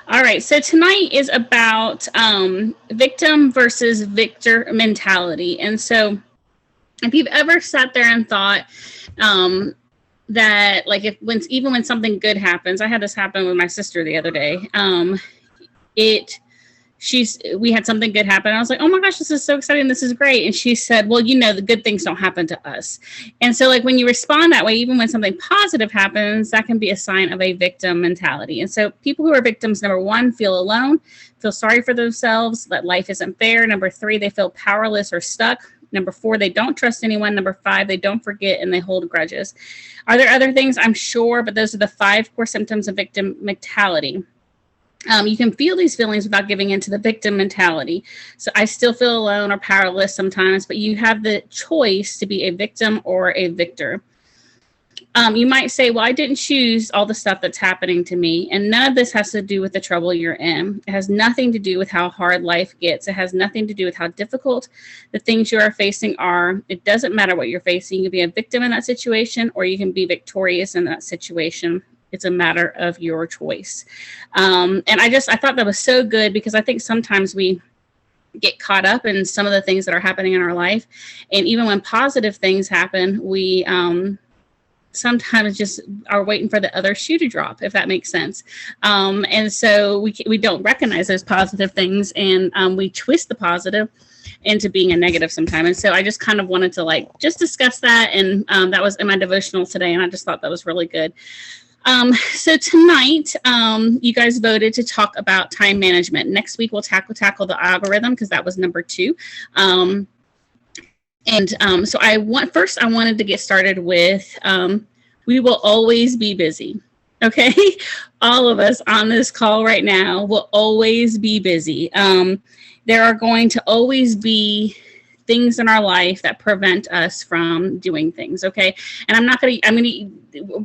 All right, so tonight is about victim versus victor mentality. And so if you've ever sat there and thought that, like, if when even when something good happens, I had this happen with my sister the other day. It we had something good happen. I was like, oh my gosh, this is so exciting, this is great. And she said, well, the good things don't happen to us. And so, like, when you respond that way, even when something positive happens, that can be a sign of a victim mentality. And so people who are victims, number one, feel alone, feel sorry for themselves, that life isn't fair. Number three, they feel powerless or stuck. Number four, they don't trust anyone. Number five, they don't forget and they hold grudges. Are there other things? I'm sure, but those are the 5 core symptoms of victim mentality. You can feel these feelings without giving into the victim mentality. So I still feel alone or powerless sometimes, but you have the choice to be a victim or a victor. You might say, well, I didn't choose all the stuff that's happening to me. And none of this has to do with the trouble you're in. It has nothing to do with how hard life gets. It has nothing to do with how difficult the things you are facing are. It doesn't matter what you're facing. You can be a victim in that situation, or you can be victorious in that situation. It's a matter of your choice. And I thought that was so good, because I think sometimes we get caught up in some of the things that are happening in our life. And even when positive things happen, we sometimes just are waiting for the other shoe to drop, if that makes sense. And so we don't recognize those positive things, and we twist the positive into being a negative sometime. And so I just kind of wanted to just discuss that. And that was in my devotional today. And I just thought that was really good. So tonight, you guys voted to talk about time management. Next week, we'll tackle the algorithm, because that was number 2. So I wanted to get started with, we will always be busy. Okay. All of us on this call right now will always be busy. There are going to always be things in our life that prevent us from doing things. Okay. And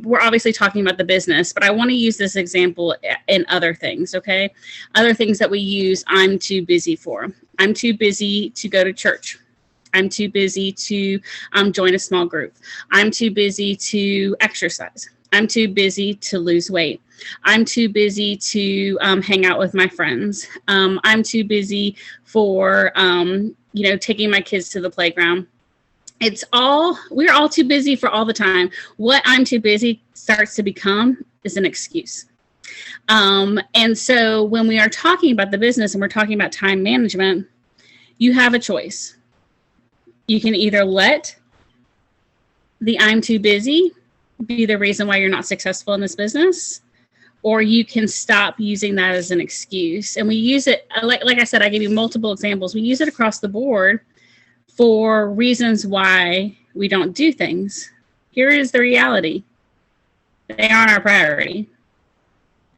we're obviously talking about the business, but I want to use this example in other things. Okay. Other things that we use, I'm too busy for. I'm too busy to go to church. I'm too busy to join a small group. I'm too busy to exercise. I'm too busy to lose weight. I'm too busy to hang out with my friends. I'm too busy for, taking my kids to the playground. We're all too busy for all the time. What I'm too busy starts to become is an excuse. And so when we are talking about the business and we're talking about time management, you have a choice. You can either let the I'm too busy be the reason why you're not successful in this business, or you can stop using that as an excuse. And we use it, like I said, I gave you multiple examples. We use it across the board for reasons why we don't do things. Here is the reality. They aren't our priority.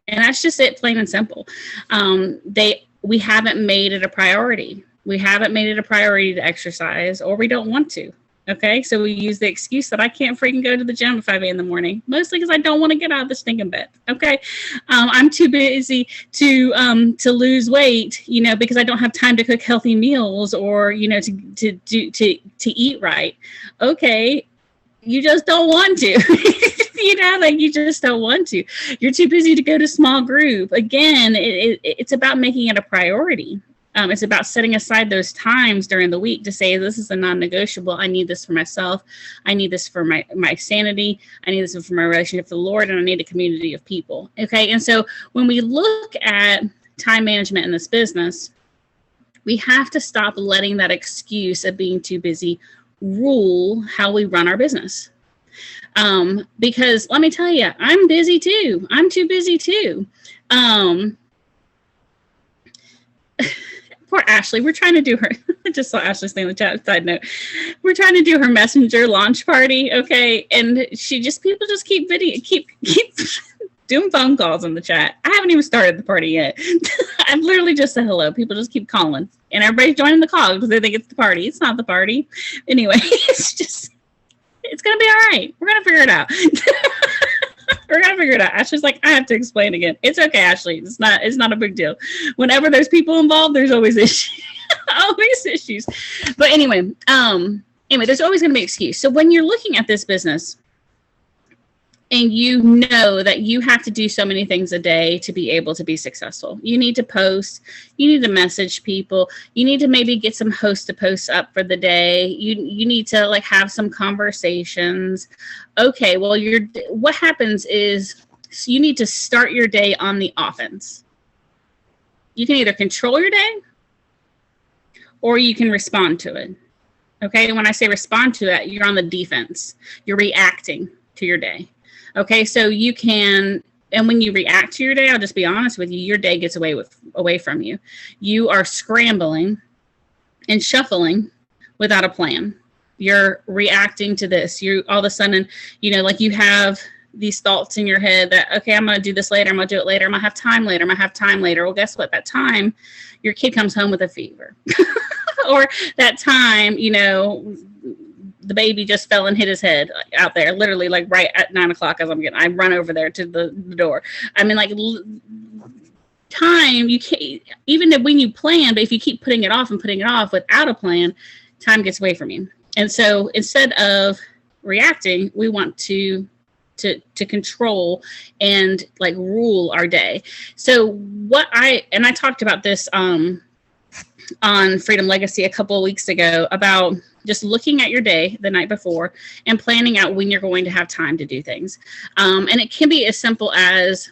And that's just it, plain and simple. We haven't made it a priority. We haven't made it a priority to exercise, or we don't want to. Okay. So we use the excuse that I can't freaking go to the gym at 5 a.m. in the morning, mostly because I don't want to get out of the stinking bed. Okay. I'm too busy to lose weight, because I don't have time to cook healthy meals, or, to eat right. Okay. You just don't want to. You just don't want to. You're too busy to go to small group. Again, it's about making it a priority. It's about setting aside those times during the week to say, this is a non-negotiable. I need this for myself. I need this for my sanity. I need this for my relationship with the Lord, and I need a community of people. Okay. And so when we look at time management in this business, we have to stop letting that excuse of being too busy rule how we run our business. Because let me tell you, I'm busy too. I'm too busy too. Poor Ashley, we're trying to do her, I just saw Ashley saying in the chat, side note, we're trying to do her messenger launch party, okay, and people just keep doing phone calls in the chat. I haven't even started the party yet. I've literally just said hello. People just keep calling, and everybody's joining the call because they think it's the party. It's not the party. Anyway, it's going to be all right. We're going to figure it out. We're going to figure it out. Ashley's like, I have to explain again. It's okay, Ashley. It's not a big deal. Whenever there's people involved, there's always issues. Always issues. But anyway, there's always going to be an excuse. So when you're looking at this business, and you know that you have to do so many things a day to be able to be successful. You need to post, you need to message people, you need to maybe get some host to posts up for the day. You need to like have some conversations. Okay, well, what happens is you need to start your day on the offense. You can either control your day or you can respond to it. Okay, and when I say respond to it, you're on the defense. You're reacting to your day. Okay, so you can, and when you react to your day, I'll just be honest with you, your day gets away from you. You are scrambling and shuffling without a plan. You're reacting to this. You all of a sudden, like you have these thoughts in your head that, okay, I'm going to do this later. I'm going to do it later. I'm going to have time later. I'm going to have time later. Well, guess what? That time, your kid comes home with a fever. Or that time, the baby just fell and hit his head out there, literally like right at 9 o'clock as I run over there to the door. I mean, like time, you can't, even when you plan, but if you keep putting it off and putting it off without a plan, time gets away from you. And so instead of reacting, we want to control and like rule our day. So I talked about this on Freedom Legacy a couple of weeks ago about just looking at your day the night before and planning out when you're going to have time to do things. And it can be as simple as,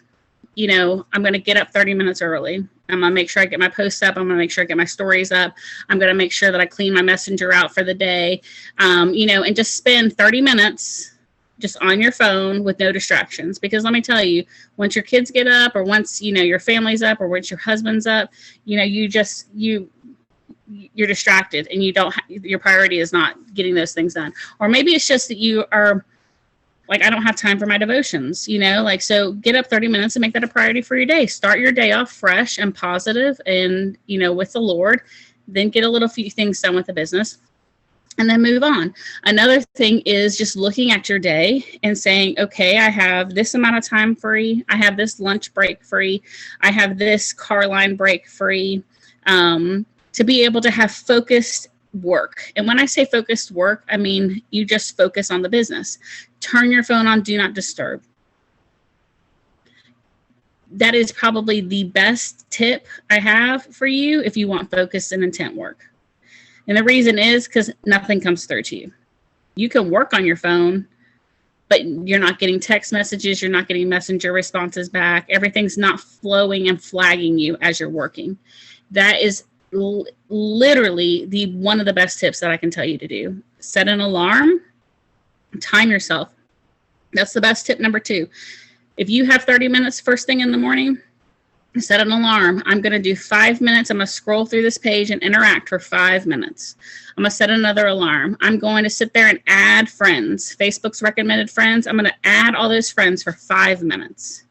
I'm going to get up 30 minutes early. I'm going to make sure I get my posts up. I'm going to make sure I get my stories up. I'm going to make sure that I clean my messenger out for the day, and just spend 30 minutes just on your phone with no distractions. Because let me tell you, once your kids get up or once, your family's up or once your husband's up, you're distracted and your priority is not getting those things done. Or maybe it's just that you are like, I don't have time for my devotions, so get up 30 minutes and make that a priority for your day. Start your day off fresh and positive and, with the Lord, then get a few things done with the business and then move on. Another thing is just looking at your day and saying, okay, I have this amount of time free. I have this lunch break free. I have this car line break free. To be able to have focused work. And when I say focused work, I mean, you just focus on the business. Turn your phone on, do not disturb. That is probably the best tip I have for you if you want focused and intent work. And the reason is because nothing comes through to you. You can work on your phone, but you're not getting text messages. You're not getting messenger responses back. Everything's not flowing and flagging you as you're working. That is literally one of the best tips that I can tell you to do. Set an alarm, time yourself. That's the best tip number 2. If you have 30 minutes first thing in the morning, set an alarm. I'm going to do 5 minutes. I'm going to scroll through this page and interact for 5 minutes. I'm going to set another alarm. I'm going to sit there and add friends, Facebook's recommended friends. I'm going to add all those friends for 5 minutes.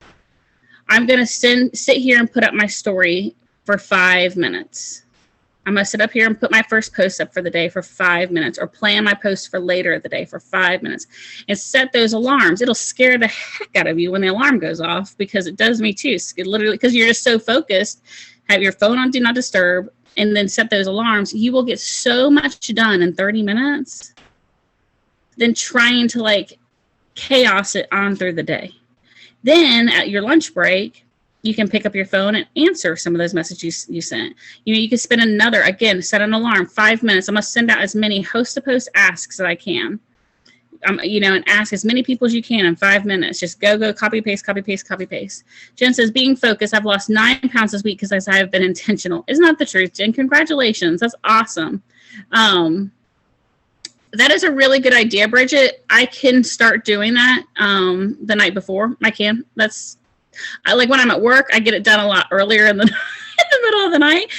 I'm going to sit here and put up my story for 5 minutes. I'm going to sit up here and put my first post up for the day for 5 minutes, or plan my post for later of the day for 5 minutes, and set those alarms. It'll scare the heck out of you when the alarm goes off, because it does me too. It literally, because you're just so focused, have your phone on do not disturb, and then set those alarms. You will get so much done in 30 minutes than trying to chaos it on through the day. Then at your lunch break, you can pick up your phone and answer some of those messages you sent. You can spend set an alarm, 5 minutes. I'm going to send out as many host-to-post asks as I can, and ask as many people as you can in 5 minutes. Just go, copy, paste, copy, paste, copy, paste. Jen says, being focused, I've lost 9 pounds this week because I have been intentional. Isn't that the truth, Jen? Congratulations. That's awesome. That is a really good idea, Bridget. I can start doing that the night before. I can. When I'm at work, I get it done a lot earlier in the middle of the night.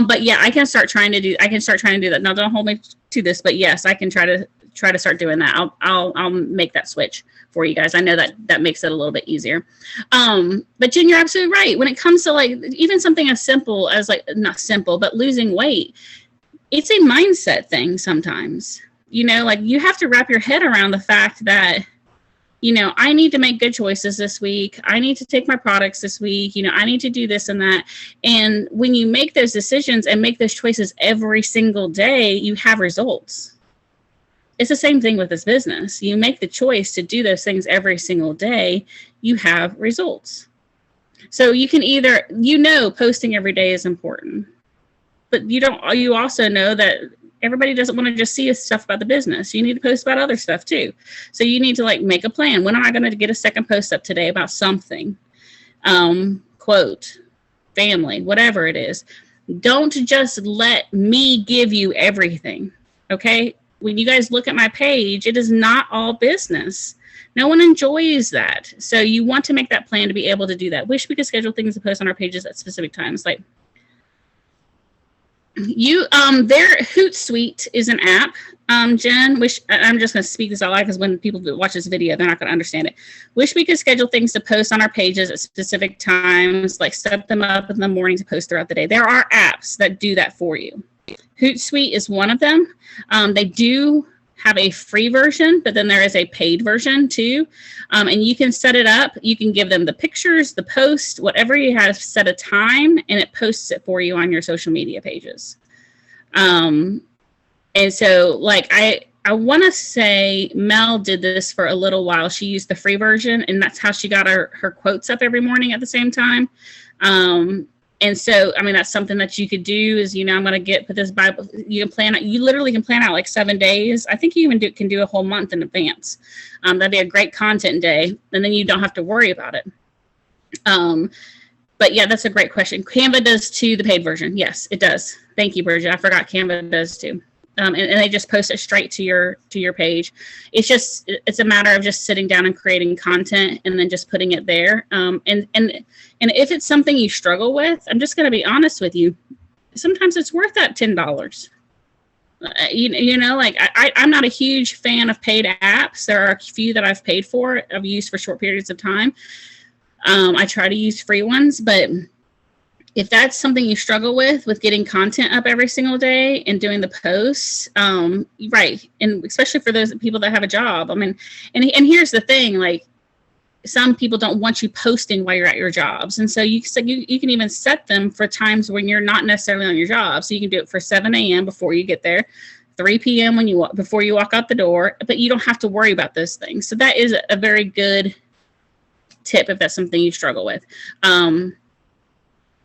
But yeah, I can start trying to do that. Now, don't hold me to this, but yes, I can try to start doing that. I'll make that switch for you guys. I know that makes it a little bit easier. But Jen, you're absolutely right. When it comes to even something as simple as not simple, but losing weight, it's a mindset thing sometimes. You have to wrap your head around the fact that, I need to make good choices this week. I need to take my products this week. I need to do this and that. And when you make those decisions and make those choices every single day, you have results. It's the same thing with this business. You make the choice to do those things every single day, you have results. So you can either, posting every day is important, but you also know that everybody doesn't want to just see stuff about the business. You need to post about other stuff too. So you need to make a plan. When am I going to get a second post up today about something? Quote, family, whatever it is. Don't just let me give you everything. Okay. When you guys look at my page, it is not all business. No one enjoys that. So you want to make that plan to be able to do that. Wish we could schedule things to post on our pages at specific times. Their Hootsuite is an app. Jen, I'm just going to speak this out loud because when people watch this video, they're not going to understand it. Wish we could schedule things to post on our pages at specific times, set them up in the morning to post throughout the day. There are apps that do that for you. Hootsuite is one of them. They do have a free version, but then there is a paid version too. And you can set it up. You can give them the pictures, the post, whatever you have set a time, and it posts it for you on your social media pages. And so I want to say Mel did this for a little while. She used the free version, and that's how she got her quotes up every morning at the same time. And so, that's something that you could do is, I'm going to put this Bible, you literally can plan out 7 days. I think you even can do a whole month in advance. That'd be a great content day. And then you don't have to worry about it. But yeah, that's a great question. Canva does too, the paid version. Yes, it does. Thank you, Bridget. I forgot Canva does too. And they just post it straight to your page. It's a matter of just sitting down and creating content and then just putting it there. And if it's something you struggle with, I'm just going to be honest with you. Sometimes it's worth that $10. I'm not a huge fan of paid apps. There are a few that I've paid for, I've used for short periods of time. I try to use free ones, but if that's something you struggle with getting content up every single day and doing the posts, right. And especially for those people that have a job. And here's the thing, some people don't want you posting while you're at your jobs. And so you can even set them for times when you're not necessarily on your job. So you can do it for 7 a.m. before you get there, 3 p.m. before you walk out the door, but you don't have to worry about those things. So that is a very good tip if that's something you struggle with.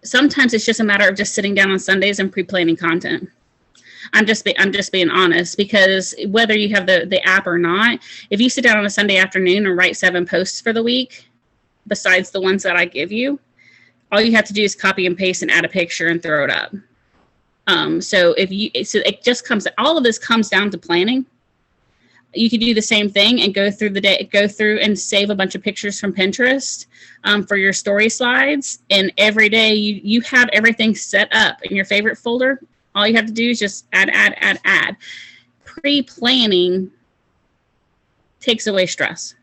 Sometimes it's just a matter of just sitting down on Sundays and pre-planning content. I'm just being honest, because whether you have the app or not, if you sit down on a Sunday afternoon and write 7 posts for the week, besides the ones that I give you, all you have to do is copy and paste and add a picture and throw it up. So all of this comes down to planning. You could do the same thing and go through and save a bunch of pictures from Pinterest for your story slides. And every day you have everything set up in your favorite folder. All you have to do is just add. Pre-planning takes away stress.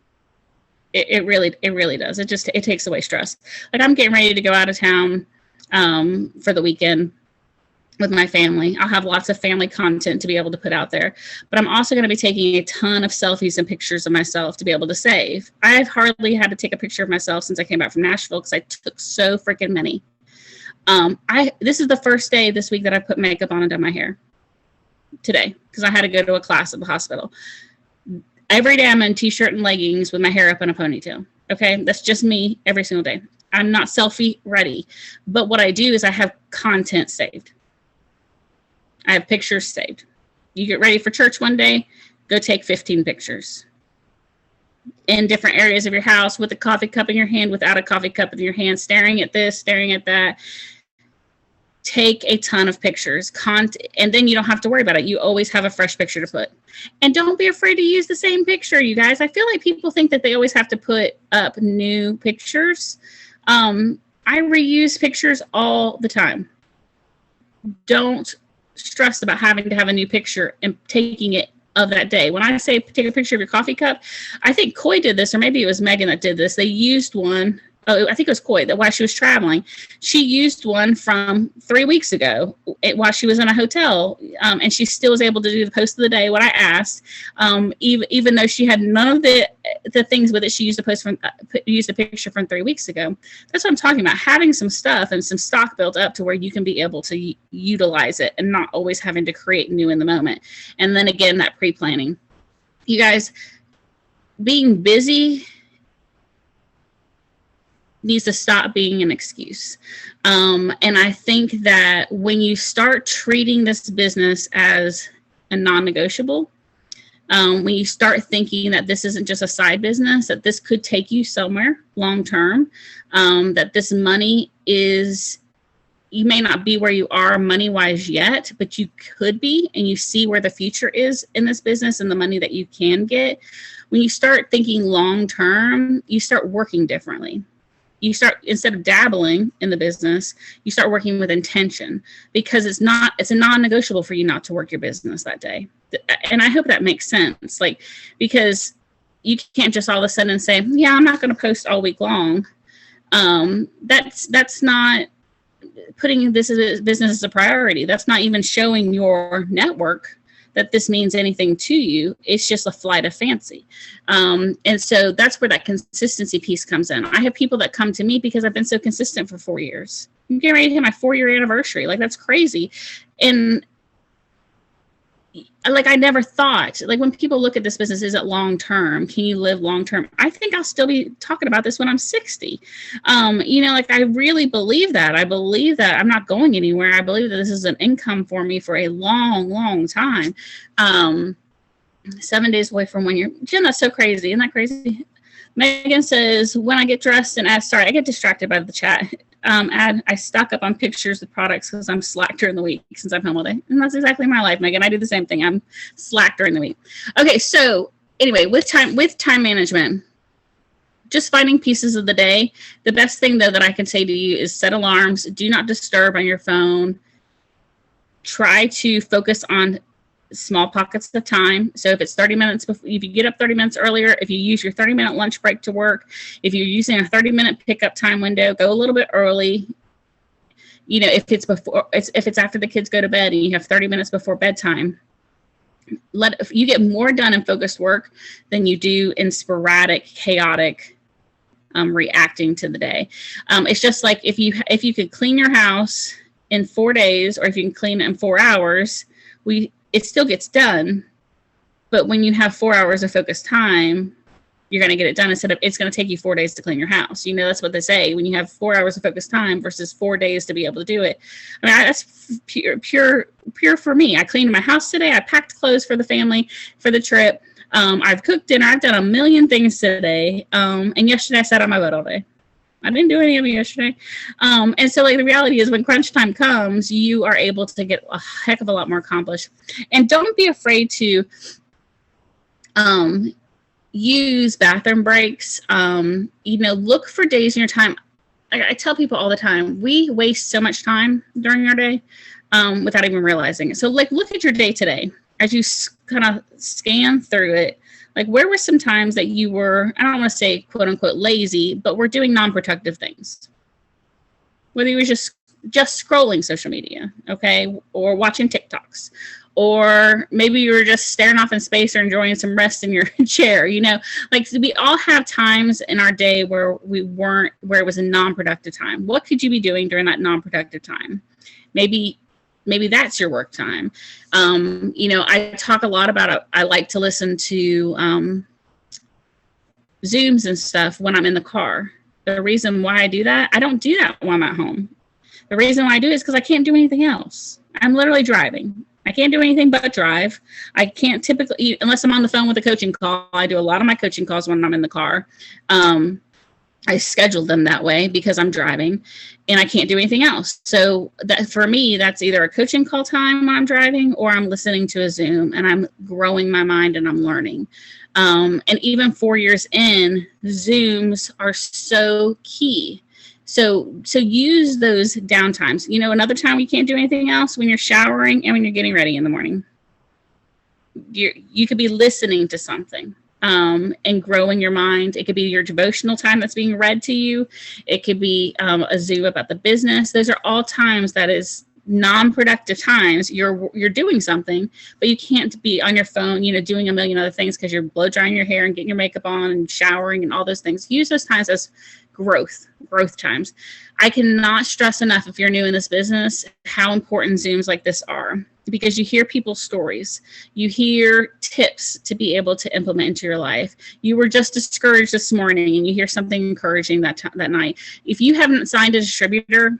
It really does. It takes away stress. I'm getting ready to go out of town for the weekend with my family. I'll have lots of family content to be able to put out there, but I'm also going to be taking a ton of selfies and pictures of myself to be able to save. I've hardly had to take a picture of myself since I came back from Nashville because I took so freaking many. This is the first day this week that I put makeup on and done my hair today because I had to go to a class at the hospital. Every day I'm in t-shirt and leggings with my hair up in a ponytail. Okay. That's just me every single day. I'm not selfie ready, but what I do is I have content saved. I have pictures saved. You get ready for church one day, go take 15 pictures in different areas of your house with a coffee cup in your hand, without a coffee cup in your hand, staring at this, staring at that. Take a ton of pictures, and then you don't have to worry about it. You always have a fresh picture to put. And don't be afraid to use the same picture, you guys. I feel like people think that they always have to put up new pictures. I reuse pictures all the time. Don't stress about having to have a new picture and taking it of that day. When I say take a picture of your coffee cup, I think Coy did this, or maybe it was Megan that did this. They used one. Oh, I think it was Coy, that while she was traveling, she used one from 3 weeks ago while she was in a hotel, and she still was able to do the post of the day, what I asked, even though she had none of the things with it. She used a picture from 3 weeks ago. That's what I'm talking about, having some stuff and some stock built up to where you can be able to utilize it and not always having to create new in the moment. And then again, that pre-planning. You guys, being busy needs to stop being an excuse. And I think that when you start treating this business as a non-negotiable, when you start thinking that this isn't just a side business, that this could take you somewhere long term, that this money is, you may not be where you are money wise yet, but you could be, and you see where the future is in this business and the money that you can get. When you start thinking long term, you start working differently. You start, instead of dabbling in the business, you start working with intention, because it's a non-negotiable for you not to work your business that day. And I hope that makes sense. Like, because you can't just all of a sudden say, yeah, I'm not going to post all week long. That's not putting this business as a priority. That's not even showing your network that this means anything to you. It's just a flight of fancy. And so that's where that consistency piece comes in. I have people that come to me because I've been so consistent for 4 years. I'm getting ready to hit my 4-year anniversary. Like, that's crazy. And like, I never thought, like, when people look at this business, is it long term? Can you live long term? I think I'll still be talking about this when I'm 60. Like, I really believe that. I believe that I'm not going anywhere. I believe that this is an income for me for a long, long time. 7 days away from 1 year. Jen, that's so crazy. Isn't that crazy? Megan says, when I get dressed and sorry, I get distracted by the chat. I stock up on pictures of products because I'm slack during the week since I'm home all day. And that's exactly my life, Megan. I do the same thing. I'm slack during the week. Okay, so anyway, with time management, just finding pieces of the day. The best thing, though, that I can say to you is set alarms. Do not disturb on your phone. Try to focus on small pockets of time. So if it's 30 minutes before, if you get up 30 minutes earlier, if you use your 30-minute lunch break to work, if you're using a 30-minute pickup time window, go a little bit early. If it's after the kids go to bed and you have 30 minutes before bedtime, you get more done in focused work than you do in sporadic, chaotic reacting to the day. It's just like if you could clean your house in 4 days, or if you can clean it in 4 hours, it still gets done. But when you have 4 hours of focused time, you're going to get it done instead of it's going to take you 4 days to clean your house. That's what they say. When you have 4 hours of focused time versus 4 days to be able to do it. I mean, that's pure for me. I cleaned my house today. I packed clothes for the family for the trip. I've cooked dinner. I've done a million things today. And yesterday I sat on my butt all day. I didn't do any of it yesterday. And so, like, the reality is when crunch time comes, you are able to get a heck of a lot more accomplished. And don't be afraid to use bathroom breaks. Look for days in your time. I tell people all the time, we waste so much time during our day without even realizing it. So, like, look at your day today as you kind of scan through it. Like, where were some times that you were, I don't want to say quote unquote lazy, but we're doing non-productive things? Whether you were just scrolling social media, okay, or watching TikToks, or maybe you were just staring off in space or enjoying some rest in your chair. Like, we all have times in our day where it was a non-productive time. What could you be doing during that non-productive time? Maybe that's your work time. I talk a lot about it. I like to listen to Zooms and stuff when I'm in the car. The reason why I do that, I don't do that when I'm at home. The reason why I do it is because I can't do anything else. I'm literally driving. I can't do anything but drive. I can't typically, unless I'm on the phone with a coaching call. I do a lot of my coaching calls when I'm in the car. I scheduled them that way because I'm driving and I can't do anything else. So that, for me, that's either a coaching call time when I'm driving, or I'm listening to a Zoom and I'm growing my mind and I'm learning. And even 4 years in, Zooms are so key. So use those downtimes. Another time you can't do anything else, when you're showering and when you're getting ready in the morning. You could be listening to something. And growing your mind. It could be your devotional time that's being read to you. It could be a Zoom about the business. Those are all times that is non-productive times. You're doing something, but you can't be on your phone, doing a million other things because you're blow drying your hair and getting your makeup on and showering and all those things. Use those times as growth times. I cannot stress enough, if you're new in this business, how important Zooms like this are, because you hear people's stories. You hear tips to be able to implement into your life. You were just discouraged this morning and you hear something encouraging that night. If you haven't signed a distributor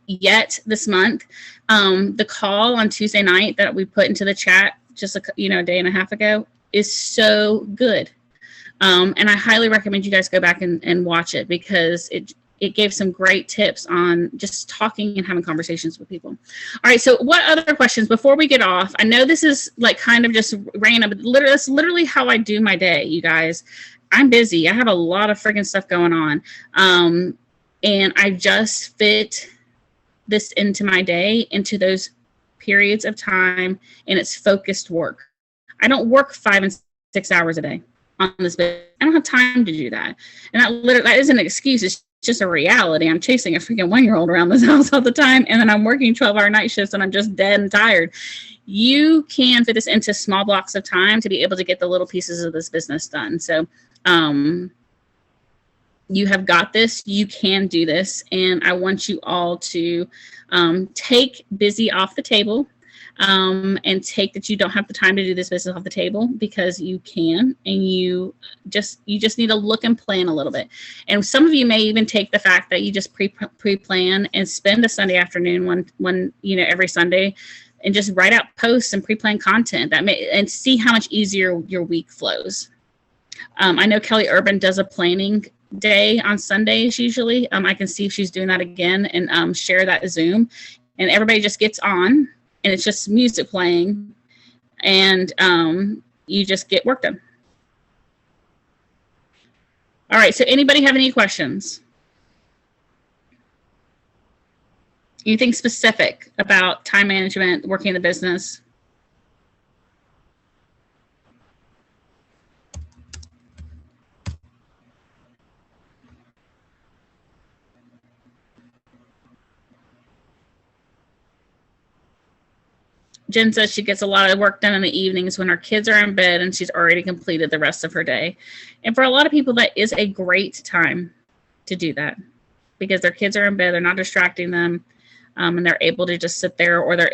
yet this month, the call on Tuesday night that we put into the chat just a day and a half ago is so good. And I highly recommend you guys go back and watch it, because it gave some great tips on just talking and having conversations with people. All right, so what other questions before we get off? I know this is like kind of just random, but that's literally how I do my day, you guys. I'm busy. I have a lot of freaking stuff going on. And I just fit this into my day, into those periods of time, and it's focused work. I don't work 5 and 6 hours a day on this business. I don't have time to do that. And that isn't an excuse. It's just a reality. I'm chasing a freaking 1-year-old around this house all the time, and then I'm working 12-hour night shifts, and I'm just dead and tired. You can fit this into small blocks of time to be able to get the little pieces of this business done. So you have got this. You can do this. And I want you all to take busy off the table. And take that you don't have the time to do this business off the table, because you can, and you just need to look and plan a little bit. And some of you may even take the fact that you just pre-plan and spend a Sunday afternoon one every Sunday, and just write out posts and pre-plan content and see how much easier your week flows. I know Kelly Urban does a planning day on Sundays usually. I can see if she's doing that again, and share that Zoom, and everybody just gets on. And it's just music playing, and you just get work done. All right, so anybody have any questions? Anything specific about time management, working in the business? Jen says she gets a lot of work done in the evenings when her kids are in bed and she's already completed the rest of her day. And for a lot of people, that is a great time to do that, because their kids are in bed, they're not distracting them, and they're able to just sit there, or they're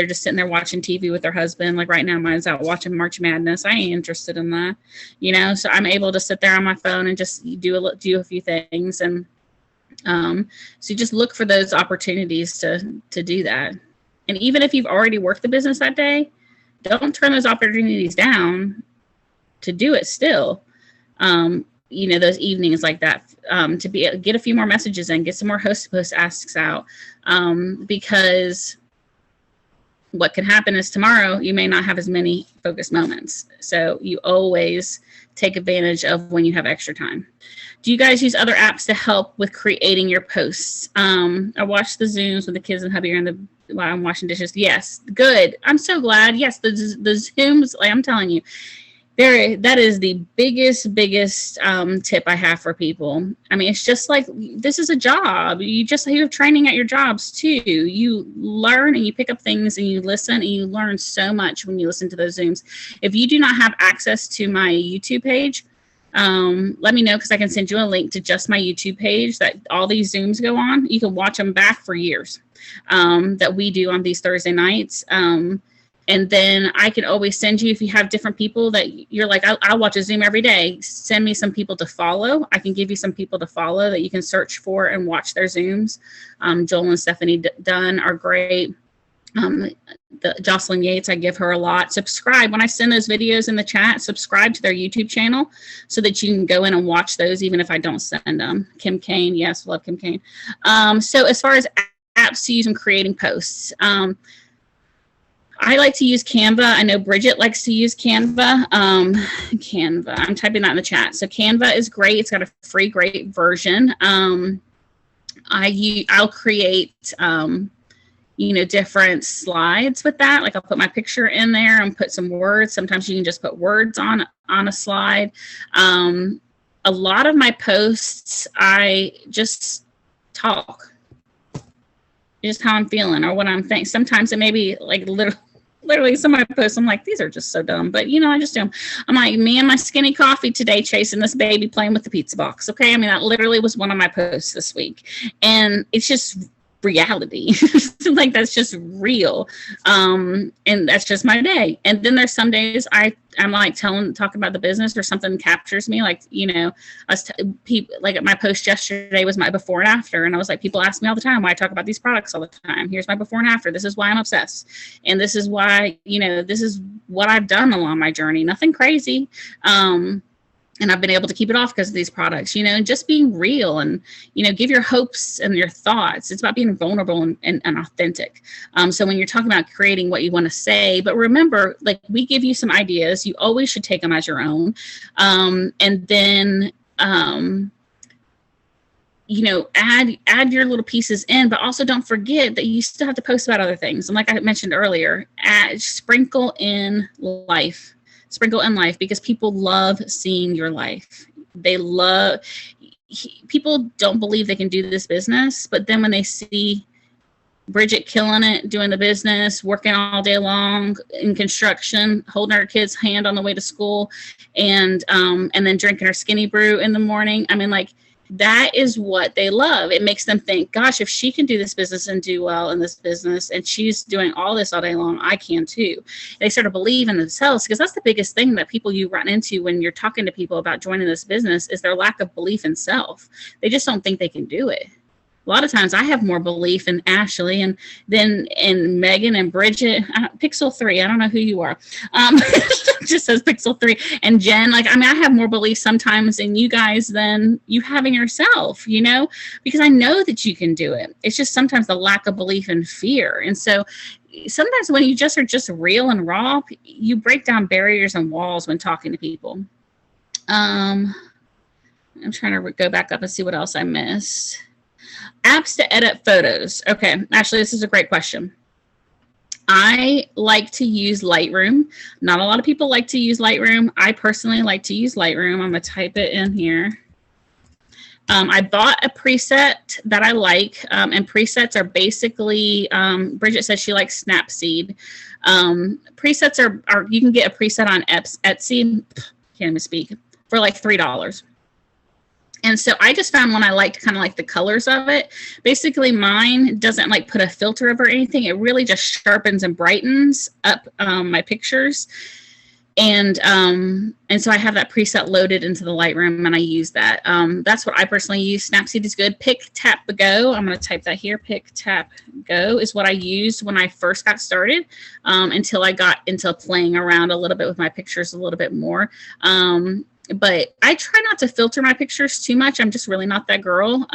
just sitting there watching TV with their husband. Like right now, mine's out watching March Madness. I ain't interested in that, so I'm able to sit there on my phone and just do a few things. And so you just look for those opportunities to do that. And even if you've already worked the business that day, don't turn those opportunities down to do it still. Those evenings like that, to get a few more messages in, get some more host-to-post asks out, because what can happen is tomorrow you may not have as many focused moments. So you always take advantage of when you have extra time. Do you guys use other apps to help with creating your posts? I watch the Zooms with the kids and hubby while I'm washing dishes. Yes, good. I'm so glad. Yes, the Zooms, like I'm telling you, that is the biggest tip I have for people. I mean, it's just like, this is a job. You have training at your jobs too. You learn and you pick up things and you listen, and you learn so much when you listen to those Zooms. If you do not have access to my YouTube page, let me know, because I can send you a link to just my YouTube page that all these Zooms go on. You can watch them back for years, that we do on these Thursday nights. And then I can always send you, if you have different people that you're like, I'll watch a Zoom every day, send me some people to follow. I can give you some people to follow that you can search for and watch their Zooms. Joel and Stephanie Dunn are great. Jocelyn Yates, I give her a lot. Subscribe. When I send those videos in the chat, subscribe to their YouTube channel so that you can go in and watch those, even if I don't send them. Kim Kane, yes, love Kim Kane. So as far as apps to use in creating posts, I like to use Canva. I know Bridget likes to use Canva. Canva, I'm typing that in the chat. So Canva is great. It's got a free, great version. I'll create different slides with that. Like I'll put my picture in there and put some words. Sometimes you can just put words on a slide. A lot of my posts, I just talk. Just how I'm feeling or what I'm thinking. Sometimes it may be like Literally, some of my posts, I'm like, these are just so dumb. But, you know, I just do them. I'm like, me and my skinny coffee today chasing this baby playing with the pizza box. Okay. I mean, that literally was one of my posts this week. And it's just reality. Like, that's just real. And that's just my day. And then there's some days I'm like talking about the business or something captures me. Like, you know, people, like my post yesterday was my before and after. And I was like, people ask me all the time why I talk about these products all the time. Here's my before and after. This is why I'm obsessed. And this is why, you know, this is what I've done along my journey. Nothing crazy. And I've been able to keep it off because of these products, you know, and just being real and, you know, give your hopes and your thoughts. It's about being vulnerable and authentic. So when you're talking about creating what you want to say, but remember, like, we give you some ideas, you always should take them as your own. And then, you know, add your little pieces in, but also don't forget that you still have to post about other things. And like I mentioned earlier, sprinkle in life. Sprinkle in life, because people love seeing your life. People don't believe they can do this business, but then when they see Bridget killing it, doing the business, working all day long in construction, holding her kid's hand on the way to school, and then drinking her skinny brew in the morning. I mean, like, that is what they love. It makes them think, gosh, if she can do this business and do well in this business, and she's doing all this all day long, I can too. They sort of believe in themselves, because that's the biggest thing that you run into when you're talking to people about joining this business is their lack of belief in self. They just don't think they can do it. A lot of times I have more belief in Ashley and then in Megan and Bridget, Pixel 3. I don't know who you are. Just says Pixel 3 and Jen. Like, I mean, I have more belief sometimes in you guys than you have in yourself, you know, because I know that you can do it. It's just sometimes the lack of belief and fear. And so sometimes when you just are just real and raw, you break down barriers and walls when talking to people. I'm trying to go back up and see what else I missed. Apps to edit photos. Okay, Ashley, this is a great question. I like to use Lightroom. Not a lot of people like to use Lightroom. I personally like to use Lightroom. I'm going to type it in here. I bought a preset that I like, and presets are basically, Bridget says she likes Snapseed. Presets are, you can get a preset on Etsy, can't even speak, for like $3. And so I just found one I liked, kind of like the colors of it. Basically, mine doesn't like put a filter over anything. It really just sharpens and brightens up my pictures. And so I have that preset loaded into the Lightroom, and I use that. That's what I personally use. Snapseed is good. PicTapGo, I'm going to type that here. PicTapGo is what I used when I first got started, until I got into playing around a little bit with my pictures a little bit more. But I try not to filter my pictures too much. I'm just really not that girl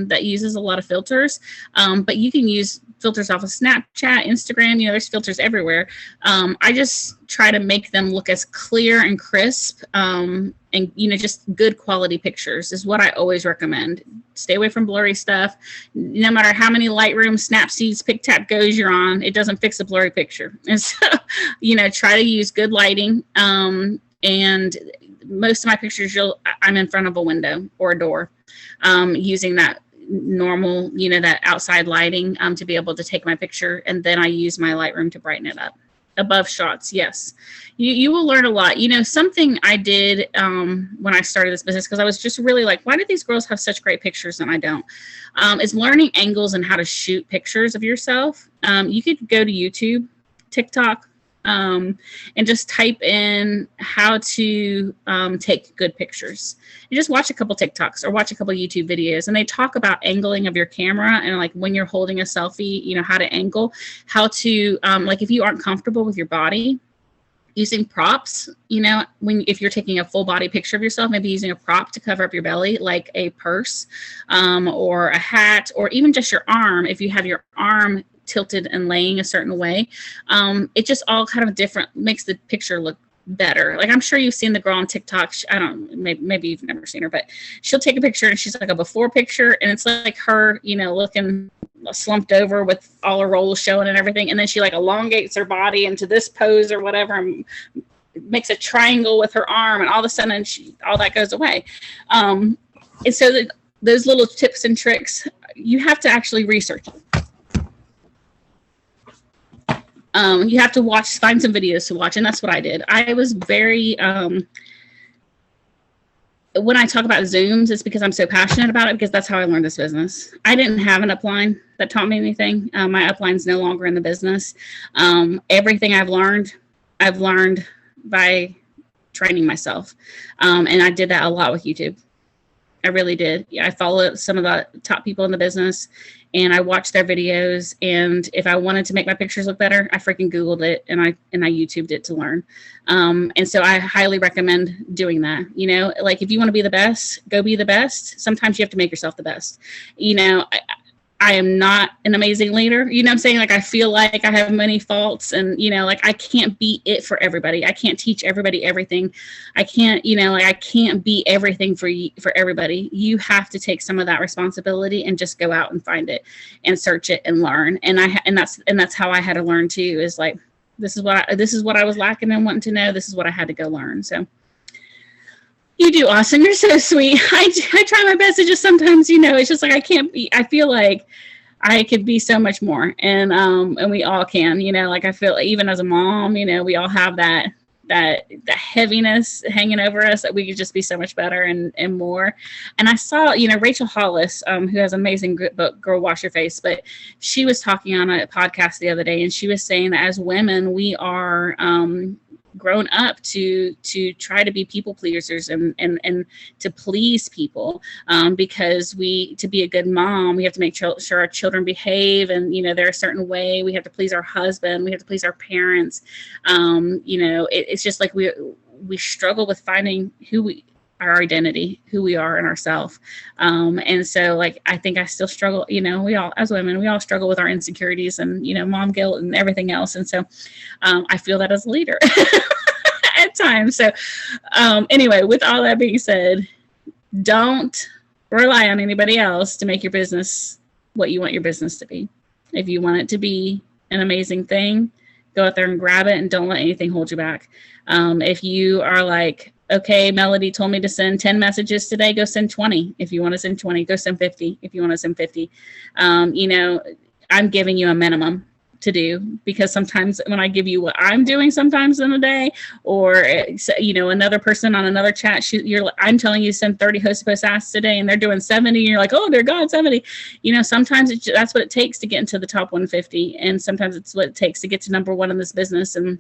that uses a lot of filters. But you can use filters off of Snapchat, Instagram, you know, there's filters everywhere. I just try to make them look as clear and crisp, and, you know, just good quality pictures is what I always recommend. Stay away from blurry stuff. No matter how many Lightroom, Snapseeds, PicTapGos you're on, it doesn't fix a blurry picture. And so, you know, try to use good lighting. And most of my pictures, I'm in front of a window or a door, using that normal, you know, that outside lighting, to be able to take my picture. And then I use my Lightroom to brighten it up. Above shots, yes. You will learn a lot. You know, something I did when I started this business, because I was just really like, why do these girls have such great pictures and I don't? Is learning angles and how to shoot pictures of yourself. You could go to YouTube, TikTok, and just type in how to take good pictures. You just watch a couple TikToks or watch a couple YouTube videos, and they talk about angling of your camera and like when you're holding a selfie, you know, how to angle, how to like if you aren't comfortable with your body, using props, you know, if you're taking a full body picture of yourself, maybe using a prop to cover up your belly, like a purse, or a hat, or even just your arm. If you have your arm tilted and laying a certain way, it just all kind of makes the picture look better. Like, I'm sure you've seen the girl on TikTok. Maybe you've never seen her, but she'll take a picture and she's like a before picture, and it's like her, you know, looking slumped over with all her rolls showing and everything, and then she like elongates her body into this pose or whatever, and makes a triangle with her arm, and all of a sudden all that goes away. And so those little tips and tricks, you have to actually research them. You have to find some videos to watch. And that's what I did. I was very, when I talk about Zooms, it's because I'm so passionate about it, because that's how I learned this business. I didn't have an upline that taught me anything. My upline's no longer in the business. Everything I've learned by training myself. And I did that a lot with YouTube. I really did. I followed some of the top people in the business, and I watched their videos. And if I wanted to make my pictures look better, I freaking Googled it, and I YouTubed it to learn. And so I highly recommend doing that. You know, like, if you want to be the best, go be the best. Sometimes you have to make yourself the best. You know, I am not an amazing leader. You know what I'm saying? Like, I feel like I have many faults, and, you know, like, I can't be it for everybody. I can't teach everybody everything. I can't, you know, like, I can't be everything for everybody. You have to take some of that responsibility and just go out and find it and search it and learn. And that's how I had to learn too, is like, this is what I was lacking and wanting to know. This is what I had to go learn. So you do awesome. You're so sweet. I try my best to just sometimes, you know, it's just like, I feel like I could be so much more. And we all can, you know, like, I feel even as a mom, you know, we all have that heaviness hanging over us, that we could just be so much better and more. And I saw, you know, Rachel Hollis, who has an amazing book, Girl Wash Your Face, but she was talking on a podcast the other day, and she was saying that as women, we are, grown up to try to be people pleasers and to please people, because to be a good mom, we have to make sure our children behave, and, you know, they're a certain way. We have to please our husband, we have to please our parents. You know, it's just like we struggle with finding our identity, who we are in ourselves. And so, like, I think I still struggle, you know, we all, as women, we all struggle with our insecurities and, you know, mom guilt and everything else. And so I feel that as a leader at times. So anyway, with all that being said, don't rely on anybody else to make your business what you want your business to be. If you want it to be an amazing thing, go out there and grab it, and don't let anything hold you back. If you are like, okay, Melody told me to send 10 messages today, go send 20. If you want to send 20, go send 50. If you want to send 50, you know, I'm giving you a minimum to do, because sometimes when I give you what I'm doing sometimes in a day, or, you know, another person on another chat, I'm telling you to send 30 host post asks today, and they're doing 70. And you're like, oh, dear God, 70. You know, sometimes that's what it takes to get into the top 150. And sometimes it's what it takes to get to number one in this business. And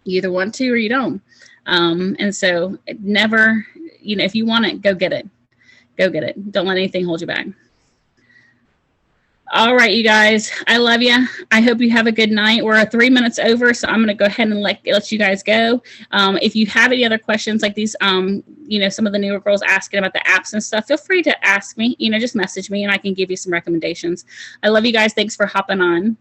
you either want to or you don't. And so never, you know, if you want it, go get it. Go get it. Don't let anything hold you back. All right, you guys, I love you. I hope you have a good night. We're 3 minutes over, so I'm going to go ahead and let you guys go. If you have any other questions like these, you know, some of the newer girls asking about the apps and stuff, feel free to ask me, you know, just message me and I can give you some recommendations. I love you guys. Thanks for hopping on.